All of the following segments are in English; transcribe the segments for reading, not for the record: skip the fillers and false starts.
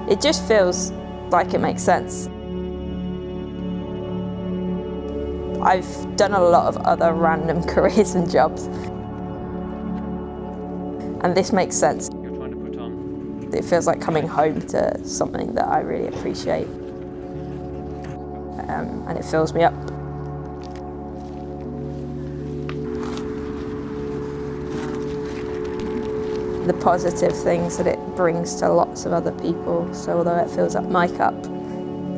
it just feels like it makes sense. I've done a lot of other random careers and jobs, and this makes sense. You're trying to put on. It feels like coming home to something that I really appreciate, and it fills me up. The positive things that it brings to lots of other people, so although it fills up my cup,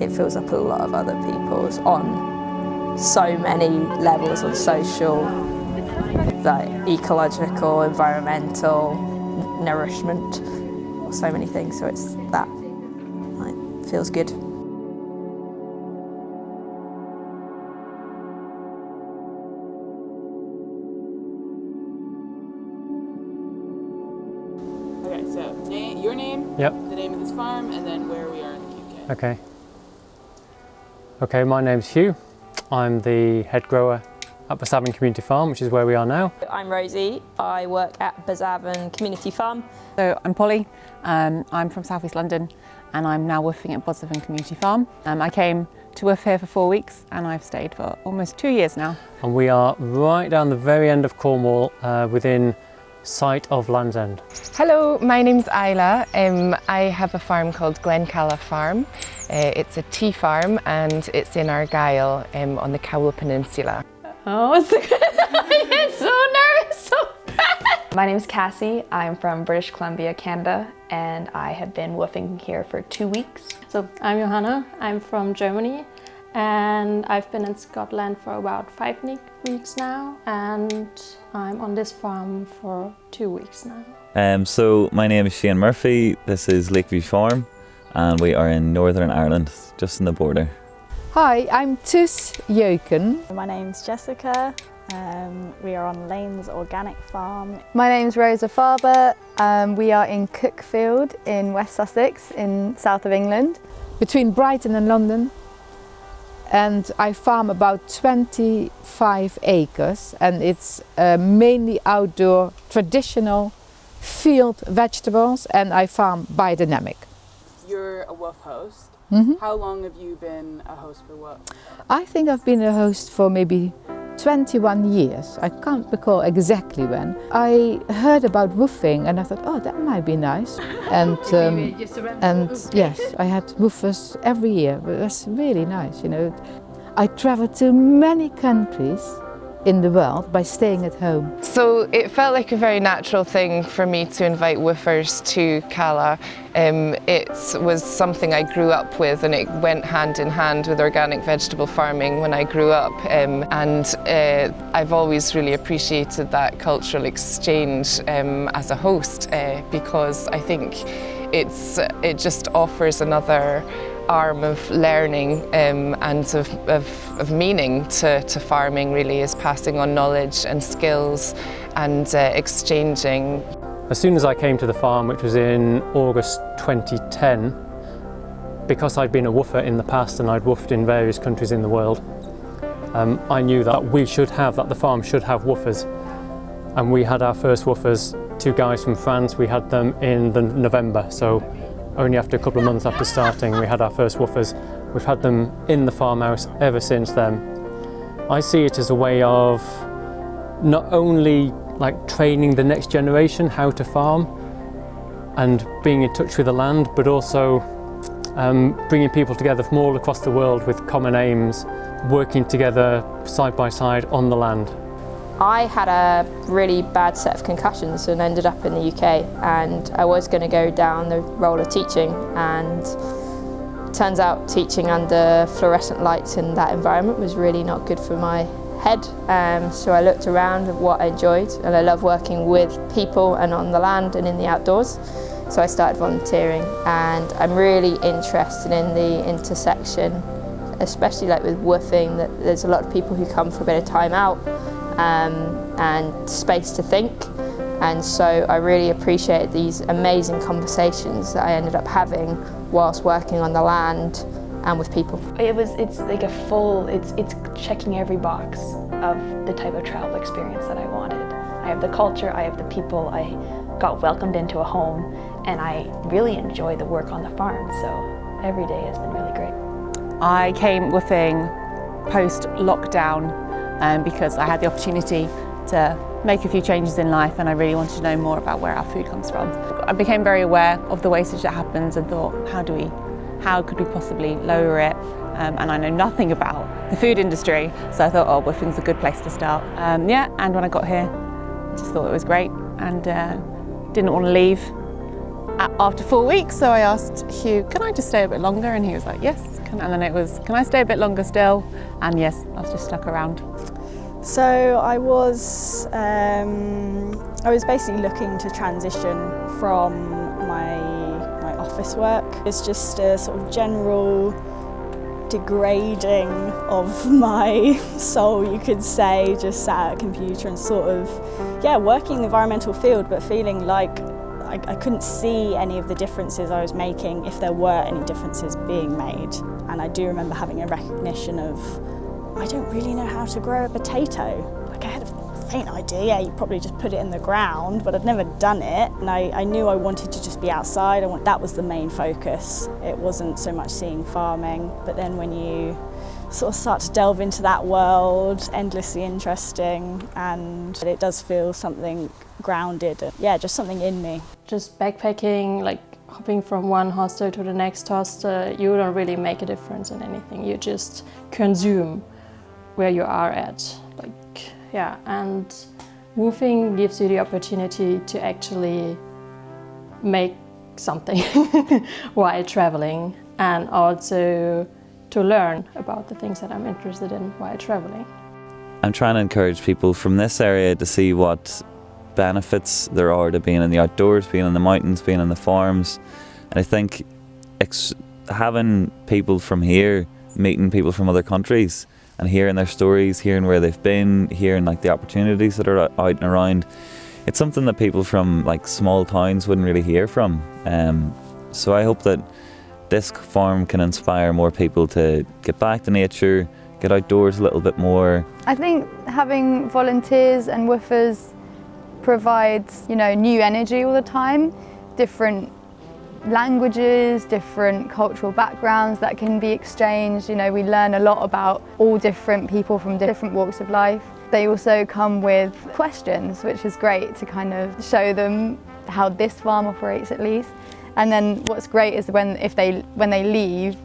it fills up a lot of other people's on so many levels, on social, like ecological, environmental, nourishment, so many things. So it's that, like, feels good. Okay, so your name, Yep. the name of this farm, and then where we are in the UK. Okay, my name's Hugh. I'm the head grower at Besaven Community Farm, which is where we are now. I'm Rosie. I work at Besaven Community Farm. So I'm Polly. I'm from South East London, and I'm now woofing at Besaven Community Farm. I came to woof here for 4 weeks, and I've stayed for almost 2 years now. And we are right down the very end of Cornwall, within sight of Land's End. Hello, my name's Isla. I have a farm called Glencalla Farm. It's a tea farm and it's in Argyll on the Cowal Peninsula. Oh, I get so nervous so bad. My name's Cassie. I'm from British Columbia, Canada, and I have been woofing here for 2 weeks. So I'm Johanna. I'm from Germany, and I've been in Scotland for about 5 weeks now, and I'm on this farm for 2 weeks now. So my name is Shane Murphy. This is Lakeview Farm, and we are in Northern Ireland, just in the border. Hi, I'm Tus Jeuken. My name's Jessica. We are on Lane's Organic Farm. My name's Rosa Farber. We are in Cookfield in West Sussex in south of England. Between Brighton and London. And I farm about 25 acres, and it's mainly outdoor, traditional field vegetables, and I farm biodynamic. You're a woof host. Mm-hmm. How long have you been a host for woof? I think I've been a host for maybe 21 years. I can't recall exactly when. I heard about woofing and I thought, oh, that might be nice. And yes, I had woofers every year. It was really nice, you know. I traveled to many countries in the world by staying at home. So it felt like a very natural thing for me to invite woofers to Cala. It was something I grew up with, and it went hand in hand with organic vegetable farming when I grew up. I've always really appreciated that cultural exchange as a host because I think it just offers another arm of learning and of meaning to farming, really, is passing on knowledge and skills and exchanging. As soon as I came to the farm, which was in August 2010, because I'd been a woofer in the past and I'd woofed in various countries in the world, I knew that the farm should have woofers. And we had our first woofers, 2 guys from France. We had them in November, so only after a couple of months after starting we had our first woofers. We've had them in the farmhouse ever since then. I see it as a way of not only like training the next generation how to farm and being in touch with the land, but also bringing people together from all across the world with common aims, working together side by side on the land. I had a really bad set of concussions and ended up in the UK, and I was going to go down the role of teaching, and turns out teaching under fluorescent lights in that environment was really not good for my head. So I looked around at what I enjoyed, and I love working with people and on the land and in the outdoors. So I started volunteering, and I'm really interested in the intersection, especially like with woofing, that there's a lot of people who come for a bit of time out and space to think, and so I really appreciated these amazing conversations that I ended up having whilst working on the land and with people. It's like a full, it's checking every box of the type of travel experience that I wanted. I have the culture, I have the people, I got welcomed into a home, and I really enjoy the work on the farm, so every day has been really great. I came woofing post-lockdown because I had the opportunity to make a few changes in life, and I really wanted to know more about where our food comes from. I became very aware of the wastage that happens and thought, how could we possibly lower it? And I know nothing about the food industry, so I thought, oh, woofing's a good place to start. And when I got here, I just thought it was great and didn't want to leave after 4 weeks, so I asked Hugh, can I just stay a bit longer? And he was like, yes. And then it was, can I stay a bit longer still? And yes, I've just stuck around. So I was basically looking to transition from my office work. It's just a sort of general degrading of my soul, you could say, just sat at a computer and sort of, working in the environmental field, but feeling like I couldn't see any of the differences I was making, if there were any differences being made. And I do remember having a recognition of, I don't really know how to grow a potato. Like, I had a faint idea, you probably just put it in the ground, but I'd never done it. And I knew I wanted to just be outside. That was the main focus. It wasn't so much seeing farming, but then when you sort of start to delve into that world, endlessly interesting, and it does feel something grounded, just something in me. Just backpacking, like hopping from one hostel to the next hostel, you don't really make a difference in anything. You just consume where you are at. And woofing gives you the opportunity to actually make something while traveling, and also to learn about the things that I'm interested in while traveling. I'm trying to encourage people from this area to see what benefits there are to being in the outdoors, being in the mountains, being in the farms. And I think having people from here meeting people from other countries and hearing their stories, hearing where they've been, hearing like the opportunities that are out and around, it's something that people from like small towns wouldn't really hear from. So I hope that this farm can inspire more people to get back to nature, get outdoors a little bit more. I think having volunteers and woofers provides, new energy all the time, different languages, different cultural backgrounds that can be exchanged. We learn a lot about all different people from different walks of life. They also come with questions, which is great to kind of show them how this farm operates at least. And then what's great is when they leave,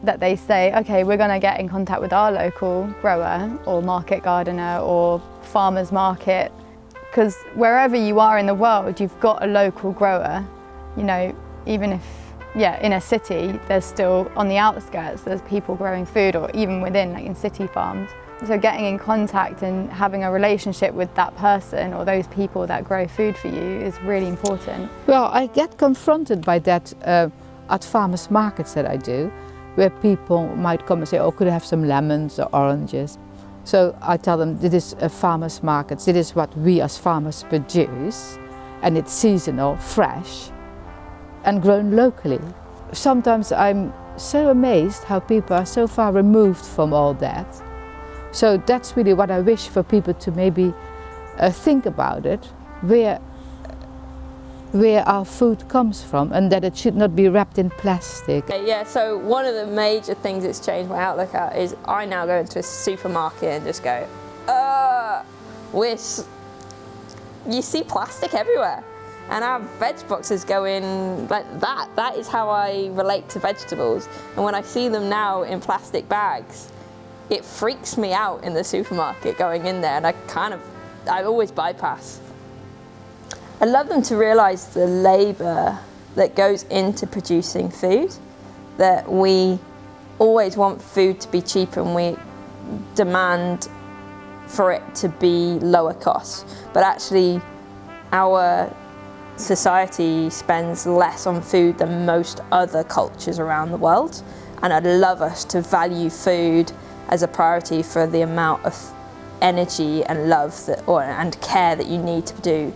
that they say, okay, we're going to get in contact with our local grower or market gardener or farmer's market, because wherever you are in the world, you've got a local grower. Even if, in a city, there's still, on the outskirts, there's people growing food, or even within, like in city farms. So getting in contact and having a relationship with that person or those people that grow food for you is really important. Well, I get confronted by that at farmers markets that I do, where people might come and say, oh, could I have some lemons or oranges? So I tell them, this is a farmers market, this is what we as farmers produce, and it's seasonal, fresh, and grown locally. Sometimes I'm so amazed how people are so far removed from all that. So that's really what I wish for people to maybe think about it, where our food comes from, and that it should not be wrapped in plastic. Yeah, so one of the major things it's changed my outlook at is I now go into a supermarket and just go, you see plastic everywhere. And our veg boxes go in like that. That is how I relate to vegetables. And when I see them now in plastic bags, it freaks me out in the supermarket going in there, and I always bypass. I'd love them to realise the labour that goes into producing food, that we always want food to be cheap and we demand for it to be lower cost. But actually, our society spends less on food than most other cultures around the world, and I'd love us to value food as a priority for the amount of energy and love and care that you need to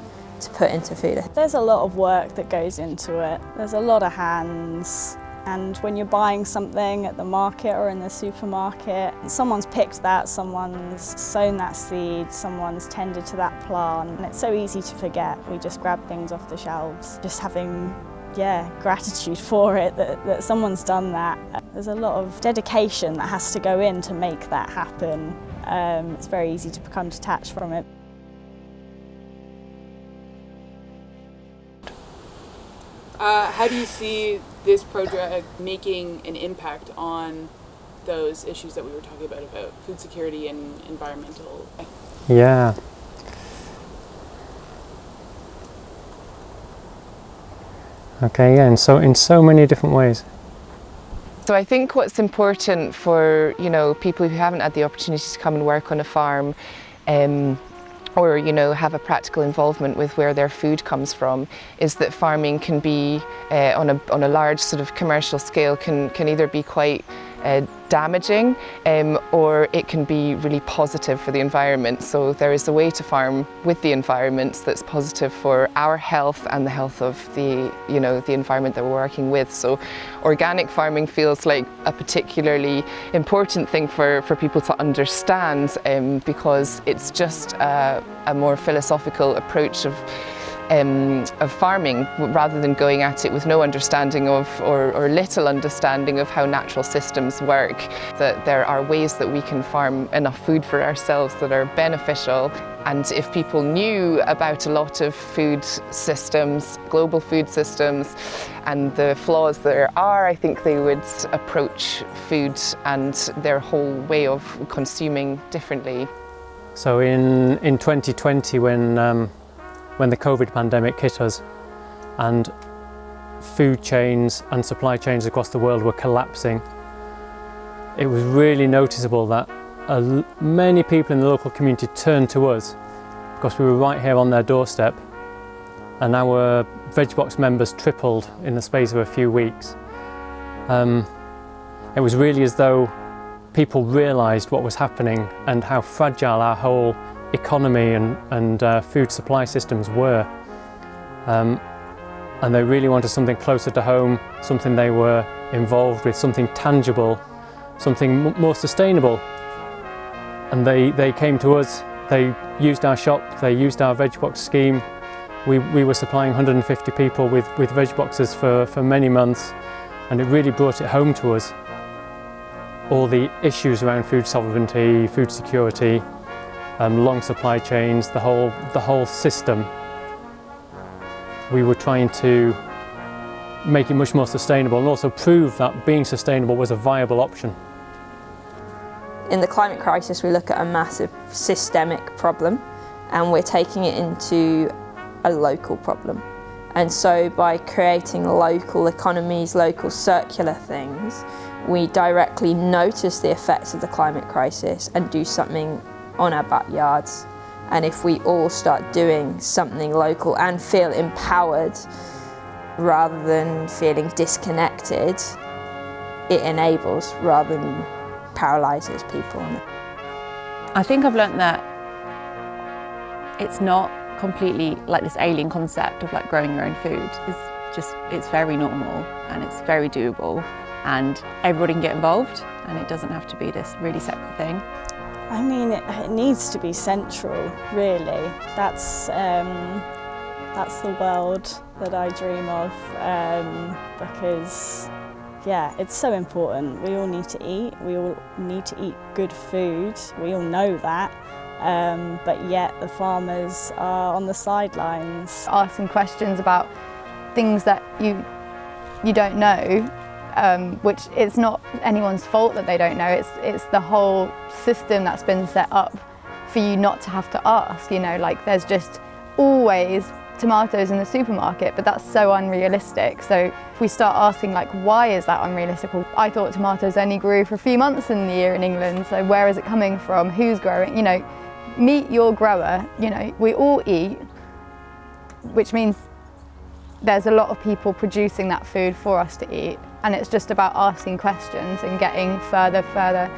put into food. There's a lot of work that goes into it. There's a lot of hands And when you're buying something at the market or in the supermarket, someone's picked that, someone's sown that seed, someone's tended to that plant, and it's so easy to forget. We just grab things off the shelves. Just having gratitude for it, that someone's done that. There's a lot of dedication that has to go in to make that happen. It's very easy to become detached from it. How do you see this project making an impact on those issues that we were talking about food security and environmental? Yeah. Okay, yeah, and so in so many different ways. So I think what's important for, people who haven't had the opportunity to come and work on a farm, or have a practical involvement with where their food comes from, is that farming can be on a large sort of commercial scale can either be quite damaging, or it can be really positive for the environment. So there is a way to farm with the environment that's positive for our health and the health of the environment that we're working with. So organic farming feels like a particularly important thing for people to understand, because it's just a more philosophical approach of farming, rather than going at it with no understanding of or little understanding of how natural systems work. That there are ways that we can farm enough food for ourselves that are beneficial, and if people knew about a lot of food systems, global food systems, and the flaws there are, I think they would approach food and their whole way of consuming differently. So in 2020, when the COVID pandemic hit us and food chains and supply chains across the world were collapsing, it was really noticeable that many people in the local community turned to us because we were right here on their doorstep, and our VegBox members tripled in the space of a few weeks. It was really as though people realised what was happening and how fragile our whole economy and food supply systems were, and they really wanted something closer to home, something they were involved with, something tangible, something more sustainable. And they came to us, they used our shop, they used our VegBox scheme. We were supplying 150 people with VegBoxes for many months, and it really brought it home to us. All the issues around food sovereignty, food security, long supply chains, the whole system. We were trying to make it much more sustainable and also prove that being sustainable was a viable option. In the climate crisis, we look at a massive systemic problem, and we're taking it into a local problem. And so by creating local economies, local circular things, we directly notice the effects of the climate crisis and do something on our backyards. And if we all start doing something local and feel empowered rather than feeling disconnected, it enables rather than paralyzes people. I think I've learnt that it's not completely like this alien concept of like growing your own food. It's very normal and it's very doable, and everybody can get involved, and it doesn't have to be this really separate thing. I mean, it needs to be central, really. That's the world that I dream of, because, yeah, it's so important. We all need to eat. We all need to eat good food. We all know that, but yet the farmers are on the sidelines. Asking questions about things that you don't know. Which it's not anyone's fault that they don't know, it's the whole system that's been set up for you not to have to ask, like there's just always tomatoes in the supermarket, but that's so unrealistic. So if we start asking like, why is that unrealistic? Well, I thought tomatoes only grew for a few months in the year in England, so where is it coming from? Who's growing? Meet your grower, we all eat, which means there's a lot of people producing that food for us to eat. And it's just about asking questions and getting further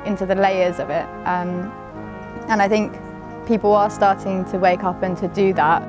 into the layers of it. And I think people are starting to wake up and to do that.